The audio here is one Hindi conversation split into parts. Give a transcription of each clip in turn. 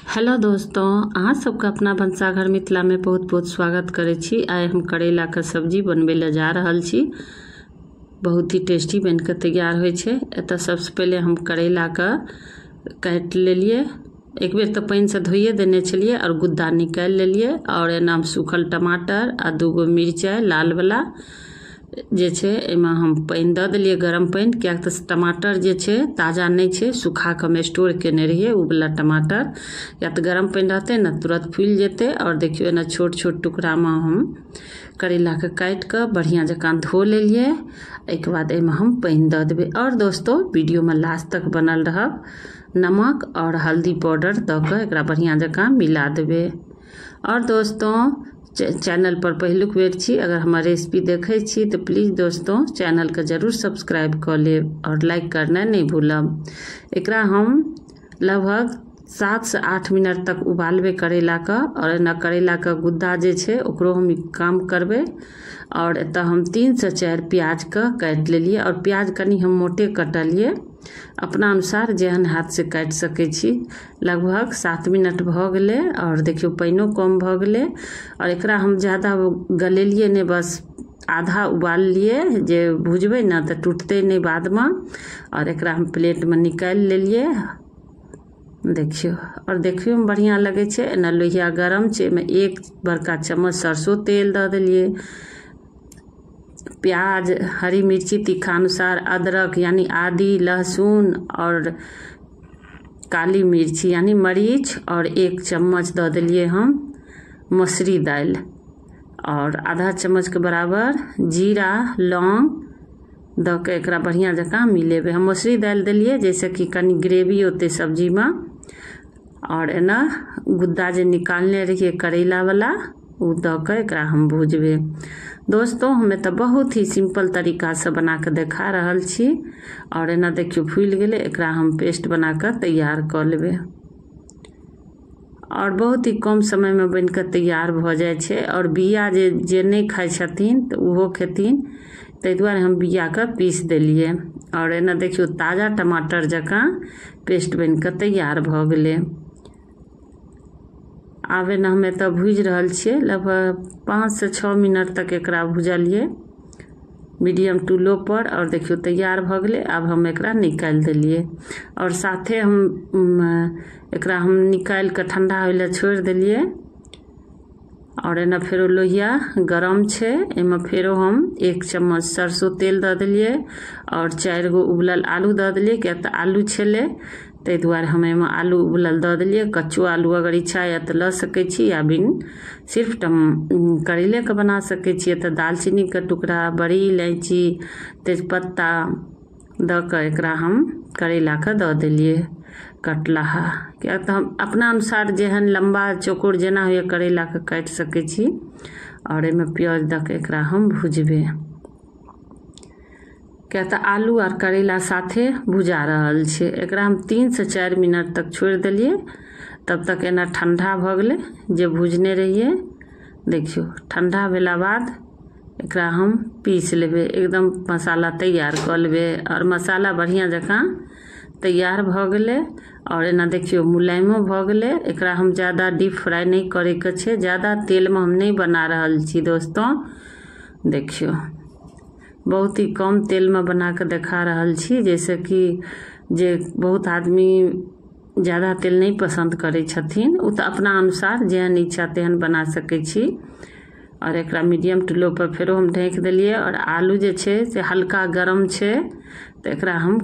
हेलो दोस्तों, अहाँ सबके अपना भनसाघर मिथिला में बहुत बहुत स्वागत करे छी। आइ हम करैला के सब्जी बनबे ले जा रहल छी। बहुत ही टेस्टी बन के तैयार होय छै। एतऽ सबसे पहले हम करैला के काट लेलिए। एक बेर तो पानी से धोइए देने छलिए और गुद्दा निकाल लेलिए। और एना सूखल टमाटर आ 2 गो मिर्चाई लाल वाला जे छे एमे हम पानी द देलिए, गरम पानी, क्या तो टमाटर जे छे ताजा नहीं छे, सूखा के हम स्टोर केने रहिए उ वाला टमाटर। या तो गरम पानी रहते ना तुरंत फूल जेते। और देखियो ना छोट छोट टुकड़ा में हम करेला के काट के बढ़िया जकां धो लेलिए। एक बाद एमे हम पानी द देबे। और दोस्तों वीडियो में लास्ट तक बनल रहब। नमक और हल्दी पाउडर द के एकरा बढ़िया जकां मिला देबे। और दोस्तों चैनल पर पहलुक बेर छी, अगर हमारे रेसिपी देखे छी तो प्लीज दोस्तों चैनल के जरूर सब्सक्राइब कर लेब और लाइक करना नहीं भूलब। एकरा हम लगभग 7 से 8 मिनट तक उबालबे करेला का। और ना करेला का गुद्दा जे छे ओकरो हम काम करबे। और एतऽ हम 3 से 4 प्याज का काट लेलिए। और प्याज कनी हम मोटे कटलिए, अपना अनुसार जेहन हाथ से काट सके छी। लगभग 7 मिनट भ गेले। और देखियो पानियो कम भ गेले। और एकरा हम ज्यादा गलेलिए ने, बस आधा उबाल लिए। जे भुजबे ना तो टूटते नहीं बाद में। और एकरा हम प्लेट में निकाल लेलिए। देखियो और देखियो में बढ़िया लगे छे। एना लोहिया गरम छे, में 1 बड़का चम्मच सरसों तेल द देलिए। प्याज, हरी मिर्ची तीखा अनुसार, अदरक यानी आदि, लहसुन और काली मिर्ची यानी मरीच, और 1 चम्मच द देलिए हम मसूरी दाल। और आधा चम्मच के बराबर जीरा लौंग द के एकरा बढ़िया जकां मिलेबे। हम मसूरी दाल देलिए जैसे कि कनी ग्रेवी होते सब्जी में। और एना गुद्दा जे निकालने रहिए करेला वाला उ द के एकरा हम भूजबे। दोस्तों हमें तो बहुत ही सिंपल तरीका से बना के देखा रहल छी। और एना देखियो फूल गेले, एकरा हम पेस्ट बना के तैयार कर लेबे। और बहुत ही कम समय में बन के तैयार भ जाय छे। और बिया जे नहीं खाय छथिन तो उहो खेथिन, ताहि दुआरे हम बिया के पीस देलिए। और एना देखियो ताजा टमाटर जकां पेस्ट बन के तैयार भ गेले। आबे न हमें तो भूज रहल छिए। लगभग 5 से 6 मिनट तक एकरा भूजलिए मीडियम टू लो पर। और देखियो तैयार भ गेले। अब हम एकरा निकाल देलिए। और साथे हम एकरा हम निकाल के ठंडा होय ले छोड़ देलिए। और एना फेरो लोहिया गरम छे, एमे फेरो हम 1 चम्मच सरसों तेल द देलिए। और 4 गो उबलल आलू द देलिए, क्या तो आलू छेले ताहि दुआरे हम एमे आलू उबलल द देलिए। कच्चो आलू अगर इच्छा या तो ल सके छी, या बिन सिर्फ करेले के बना सके छी। तो दालचीनी के टुकड़ा, बड़ी इलायची, तेजपत्ता द के एकरा हम करेला के द देलिए कटलाहा। क्या तो हम अपना अनुसार जेहन लंबा चौकोर जेना होय करेला के काट सके छी। और एमे प्याज द के एकरा हम भुजबे। क्या तो आलू और करेला साथे भुजा रहल छे। एकरा हम 3 से 4 मिनट तक छोड़ देलिए। तब तक एना ठंडा भ गेले जे भुजने रहिए। देखियो ठंडा भेला बाद एकरा हम पीस लेबे, एकदम मसाला तैयार कर लेबे। और मसाला बढ़िया जकां तैयार भ गेले। और एना देखियो मुलायमो भ गेले। एकरा हम ज्यादा डीप फ्राई नहीं करे के छे, ज्यादा तेल में हम नहीं बना रहल छी दोस्तों। देखियो बहुत ही कम तेल में बना के देखा रहल छी। जैसे कि जे बहुत आदमी ज्यादा तेल नहीं पसंद करे छथिन, उ तो अपना अनुसार जेहन इच्छा तेहन बना सके छी। और एकरा मीडियम टू लो पर फेरो हम ढक देलिए। और आलू जे छे से हल्का गरम छे, तो एकरा हम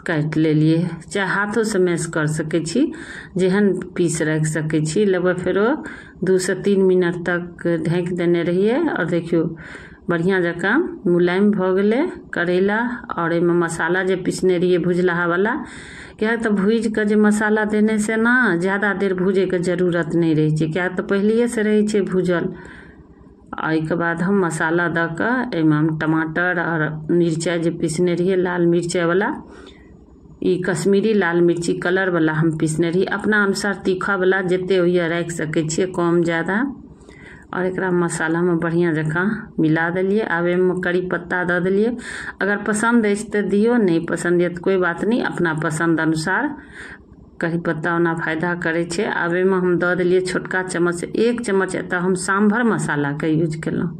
काट लेलिए। चाहे हाथों से मैश कर सके छी, जेहन पीस रख सके छी। लगभग फेरो 2 से 3 मिनट तक ढक देने रहिए। और देखियो बढ़िया जकां मुलायम भ गेले करेला। और एमे मसाला जे पीसने रहिए भुजलाहा वाला, क्या तो भूज के जे मसाला देने से ना ज्यादा देर भूजे के जरूरत नहीं रही छे, क्या तो पहले से रही छे भूजल। और के बाद हम मसाला द के एमे हम टमाटर और मिर्चाई जे पीसने रहिए लाल मिर्चाई वाला, ई कश्मीरी लाल मिर्ची कलर वाला हम पीसने रही। अपना अनुसार तीखा वाला जेते होइए रख सके छिए, कम ज्यादा। और एकरा मसाला में बढ़िया जकां मिला देलिए। अब एमे करी पत्ता द देलिए। अगर पसंद है तो दियो, नहीं पसंद है तो कोई बात नहीं, अपना पसंद अनुसार कढ़ी पत्ता ओना फायदा करे छे। आब एहिमे हम दऽ देलिए छोटका चम्मच से 1 चम्मच एतऽ हम सांभर मसाला के यूज केलहुँ,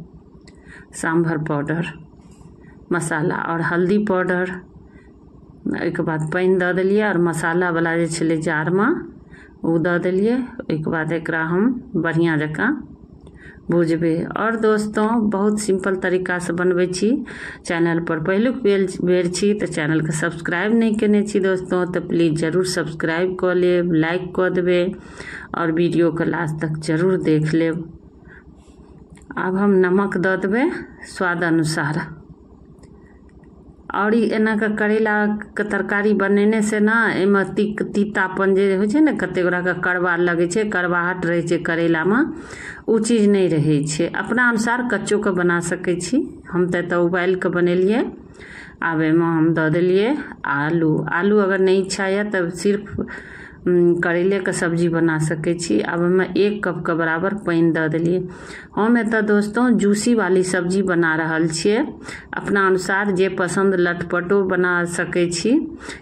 सांभर पाउडर मसाला और हल्दी पाउडर। ओहिके बाद पानि दऽ देलिए और मसाला वाला जे छलै जार में ओ दऽ देलिए। ओहिके बाद एकरा हम बढ़िया जकाँ भुजबे। और दोस्तों बहुत सिंपल तरीका से बनबै छी। चैनल पर पहिलुक बेर छी तो चैनल के सब्सक्राइब नहीं केने छी दोस्तों तो प्लीज जरूर सब्सक्राइब कर लेब, लाइक कर देबे और वीडियो के लास्ट तक जरूर देख लेब। अब हम नमक दऽ देबे स्वाद अनुसार। और एना के करेला के तरकारी बनेने से ना एमे तीतापन जे होइ छै ने, कते गोरा के कड़वा लगे छै, कड़वाहट रहे छै करेला में, उ चीज नहीं रहे छै। अपना अनुसार कच्चो के बना सकै छी। हम तऽ उबाल के बनेलिए। आब एमे हम दऽ देलिए आलू। आलू अगर नहीं इच्छा है तब सिर्फ करेले के सब्जी बना सकै छी। अब हमें 1 कप के बराबर पानी दऽ देलिए। हम एतऽ दोस्तों जूसी वाली सब्जी बना रहल छिए। अपना अनुसार जे पसंद लटपटो बना सकै छी,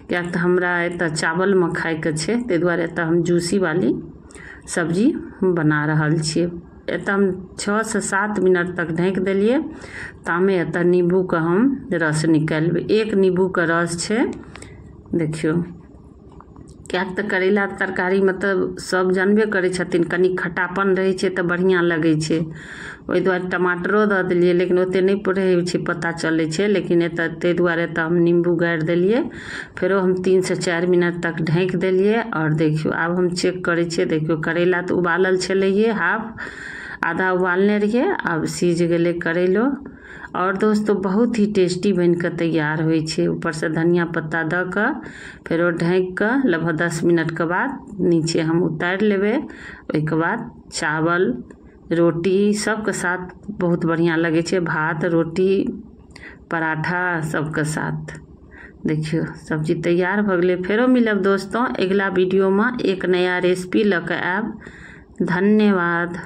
किया तऽ हमरा एतऽ चावल में खाए के छै, ताहि दुआरे एतऽ हम जूसी वाली सब्जी बना रहल छिए। एतऽ हम 6 से 7 मिनट तक ढक देलिए। तामे एतऽ नींबू के हम रस निकालबै। 1 नींबू के रस छै, देखियो। क्या तो करेला तरकारी मतलब सब जानबे करे छथिन कनी खट्टापन रहे छै तो बढ़िया लगे छै। ओहि दुआरे टमाटरो दऽ देलिए, लेकिन ओते नहीं पड़े छै, पता चले छै। लेकिन एतऽ ताहि दुआरे एतऽ हम नींबू गाड़ि देलिए। फेरो हम 3 से 4 मिनट तक ढक देलिए। और देखियो आब हम चेक करे छिए। देखियो करेला तो उबालल छलैये, हाफ आधा उबालने रहिए। अब सीझ गेले करेलो। और दोस्तों बहुत ही टेस्टी बन के तैयार होइ छै। ऊपर से धनिया पत्ता दऽ कऽ फेरो ढक कऽ लगभग 10 मिनट के बाद नीचे हम उतार लेबे। ओहिके बाद चावल रोटी सबके साथ बहुत बढ़िया लगे छै, भात रोटी पराठा सबके साथ। देखियो सब्जी तैयार भ गेलै। फेरो मिलब दोस्तों अगला वीडियो में एक नया रेसिपी लऽ कऽ आयब। धन्यवाद।